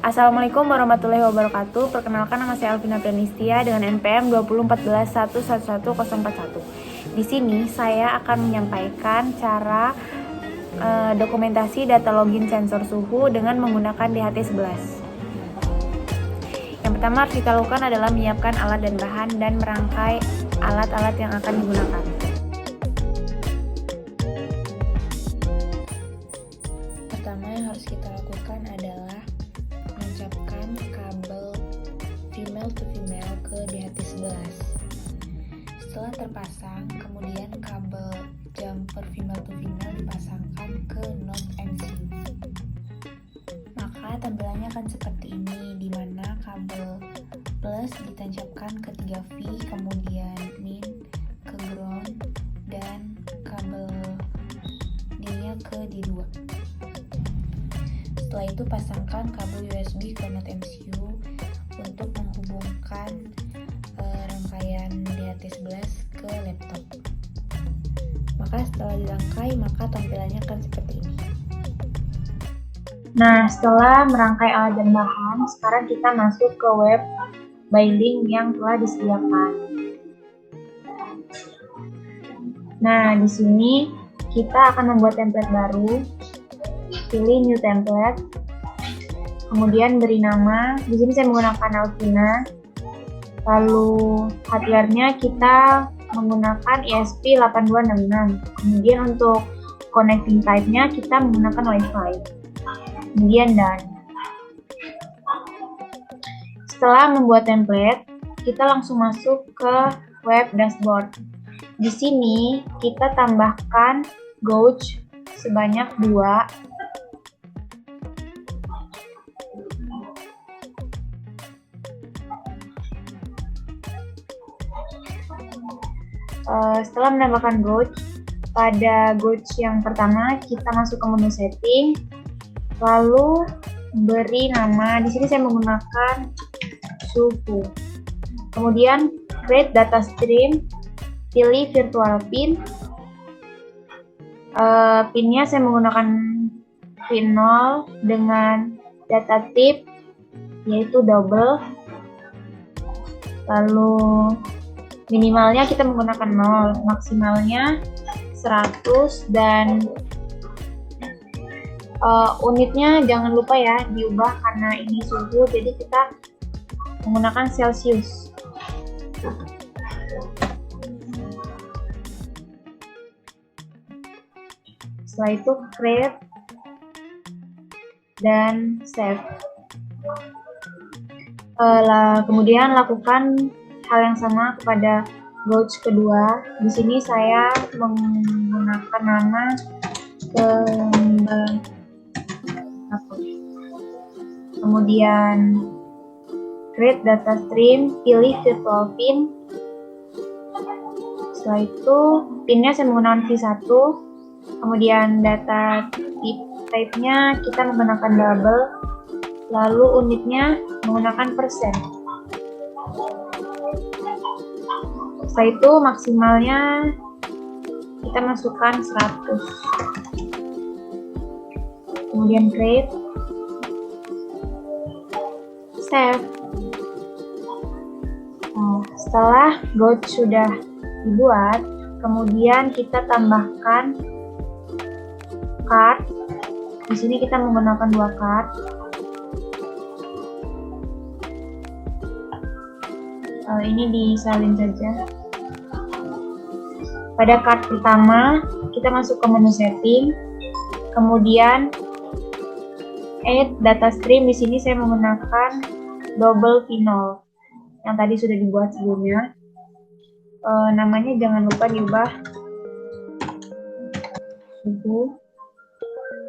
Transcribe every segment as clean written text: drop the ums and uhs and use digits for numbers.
Assalamualaikum warahmatullahi wabarakatuh. Perkenalkan, nama saya Alvina Pranistia dengan NPM 2014111141. Di sini saya akan menyampaikan cara dokumentasi data login sensor suhu dengan menggunakan DHT11. Yang pertama harus kita lakukan adalah menyiapkan alat dan bahan dan merangkai alat-alat yang akan digunakan. Pertama yang harus kita lakukan adalah menancapkan kabel female to female ke DHT11. Setelah terpasang, kemudian kabel jumper female to female dipasangkan ke node MCU. Maka tampilannya akan seperti ini, di mana kabel plus ditancapkan ke 3V, kemudian min ke ground, dan kabel D-nya ke D2. Setelah itu pasangkan kabel USB ke node MCU untuk menghubungkan rangkaian DHT11 ke laptop. Maka setelah dirangkai, maka tampilannya akan seperti ini. Nah, setelah merangkai alat dan bahan, sekarang kita masuk ke web by link yang telah disediakan. Nah, di sini kita akan membuat template baru. Pilih new template, kemudian beri nama. Di sini saya menggunakan Alvina. Lalu hardware-nya kita menggunakan ESP8266. Kemudian untuk connecting type-nya kita menggunakan Wi-Fi. Kemudian done. Setelah membuat template, kita langsung masuk ke web dashboard. Di sini kita tambahkan gauge sebanyak 2. Setelah menambahkan gauge, pada gauge yang pertama kita masuk ke menu setting, lalu beri nama. Di sini saya menggunakan suhu. Kemudian create data stream, pilih virtual pin. Pinnya saya menggunakan pin 0 dengan data type yaitu double. Lalu minimalnya kita menggunakan 0, maksimalnya 100, dan unitnya jangan lupa ya diubah karena ini suhu, jadi kita menggunakan Celsius. Setelah itu create dan save. Kemudian lakukan hal yang sama kepada gauge kedua. Di sini saya menggunakan nama kemudian create data stream, pilih virtual pin. Setelah itu pinnya saya menggunakan V1. Kemudian data type-nya kita menggunakan double. Lalu unitnya menggunakan persen. Setelah itu maksimalnya kita masukkan 100. Kemudian create, save. Nah, setelah gauge sudah dibuat, kemudian kita tambahkan card. Di sini kita menggunakan 2 card. Ini disalin saja. Pada card pertama kita masuk ke menu setting, kemudian add data stream. Di sini saya menggunakan double V0 yang tadi sudah dibuat sebelumnya. Namanya jangan lupa diubah suhu.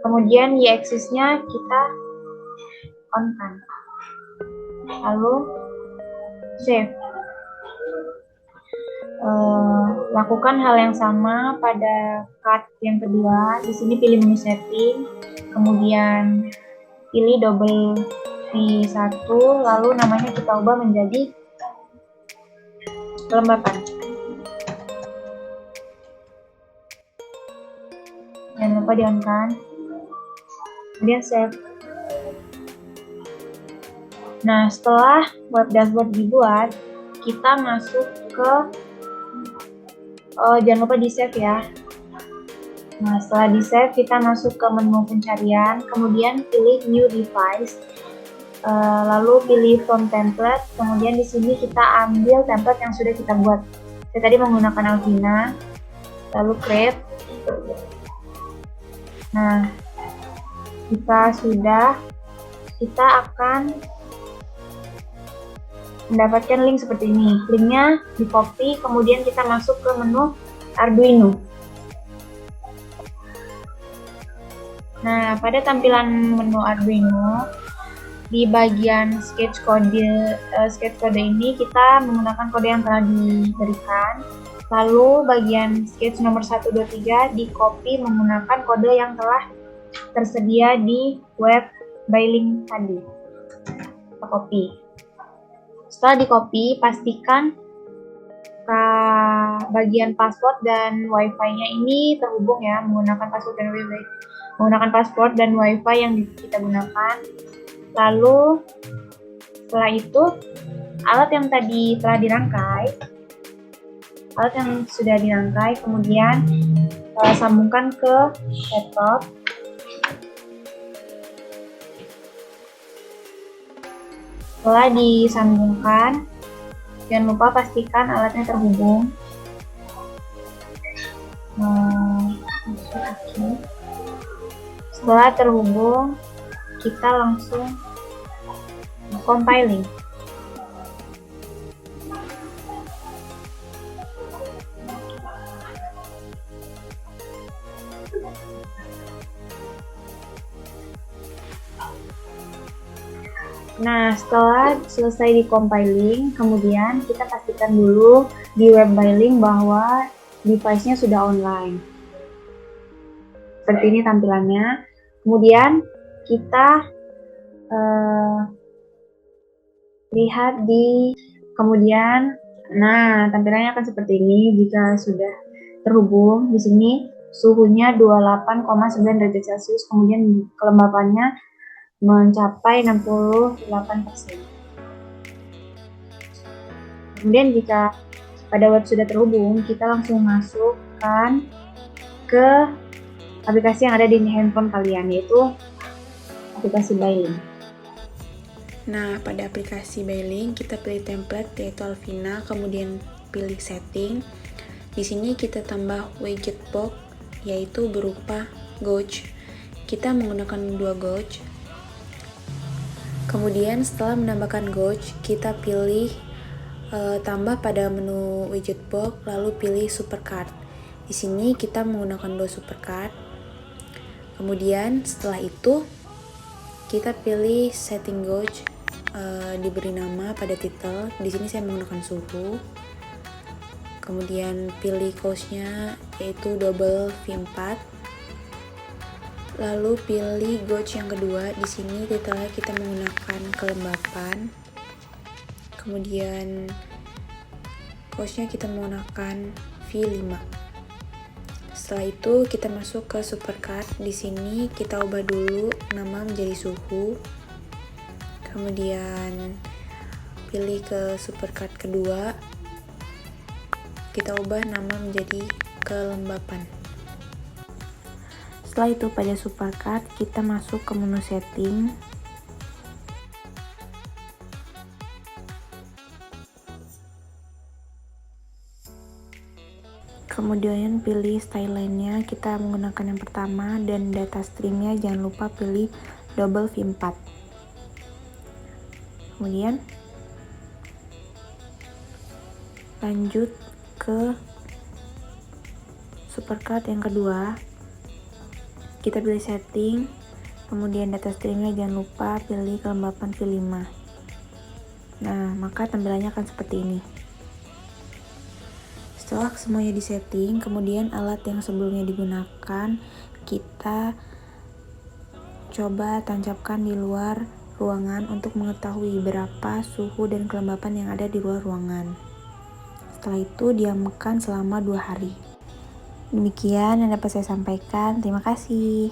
Kemudian y-axis-nya kita on-kan. Lalu save. Lakukan hal yang sama pada card yang kedua. Di sini pilih menu setting, kemudian pilih double V1, lalu namanya kita ubah menjadi kelembapan. Jangan lupa di on kan. Kemudian save. Nah, setelah web dashboard dibuat, kita masuk ke jangan lupa di save ya. Nah, setelah di save, kita masuk ke menu pencarian, kemudian pilih new device, lalu pilih from template, kemudian di sini kita ambil template yang sudah kita buat. Saya tadi menggunakan Alvina, lalu create. Nah, jika sudah, kita akan mendapatkan link seperti ini. Linknya di copy, kemudian kita masuk ke menu Arduino. Nah, pada tampilan menu Arduino, di bagian sketch code ini kita menggunakan kode yang telah diberikan. Lalu bagian sketch nomor 1, 2, 3 di copy menggunakan kode yang telah tersedia di web by link tadi. Kita copy. Setelah di copy, pastikan bagian password dan wifi-nya ini terhubung ya, menggunakan password dan wifi yang kita gunakan. Lalu setelah itu, alat yang tadi telah dirangkai, alat yang sudah dirangkai, kemudian sambungkan ke laptop. Setelah disambungkan, jangan lupa pastikan alatnya terhubung. Setelah terhubung, kita langsung compiling. Nah, setelah selesai di compiling, kemudian kita pastikan dulu di web by link bahwa device-nya sudah online. Seperti ini tampilannya. Kemudian kita lihat kemudian, nah tampilannya akan seperti ini jika sudah terhubung. Di sini suhunya 28,9 derajat Celcius, kemudian kelembapannya mencapai 68%. Kemudian jika pada web sudah terhubung, kita langsung masukkan ke aplikasi yang ada di handphone kalian, yaitu aplikasi Bylink. Nah, pada aplikasi Bylink kita pilih template yaitu Alvina, kemudian pilih setting. Di sini kita tambah widget box yaitu berupa gauge. Kita menggunakan 2 gauge. Kemudian setelah menambahkan gauge, kita pilih tambah pada menu widget box, lalu pilih supercard. Di sini kita menggunakan 2 supercard. Kemudian setelah itu kita pilih setting gauge, diberi nama pada title. Di sini saya menggunakan suhu. Kemudian pilih gauge-nya yaitu double V4. Lalu pilih gauge yang kedua. Di sini titelnya kita menggunakan kelembapan. Kemudian gauge-nya kita menggunakan V5. Setelah itu kita masuk ke supercard. Di sini kita ubah dulu nama menjadi suhu. Kemudian pilih ke supercard kedua. Kita ubah nama menjadi kelembapan. Setelah itu pada supercard kita masuk ke menu setting. Kemudian pilih style line-nya, kita menggunakan yang pertama, dan data stream-nya jangan lupa pilih double V4. Kemudian lanjut ke supercard yang kedua, kita pilih setting, kemudian data stream-nya jangan lupa pilih kelembapan V5. Nah, maka tampilannya akan seperti ini. Setelah semuanya disetting, kemudian alat yang sebelumnya digunakan kita coba tancapkan di luar ruangan untuk mengetahui berapa suhu dan kelembapan yang ada di luar ruangan. Setelah itu diamkan selama 2 hari. Demikian yang dapat saya sampaikan. Terima kasih.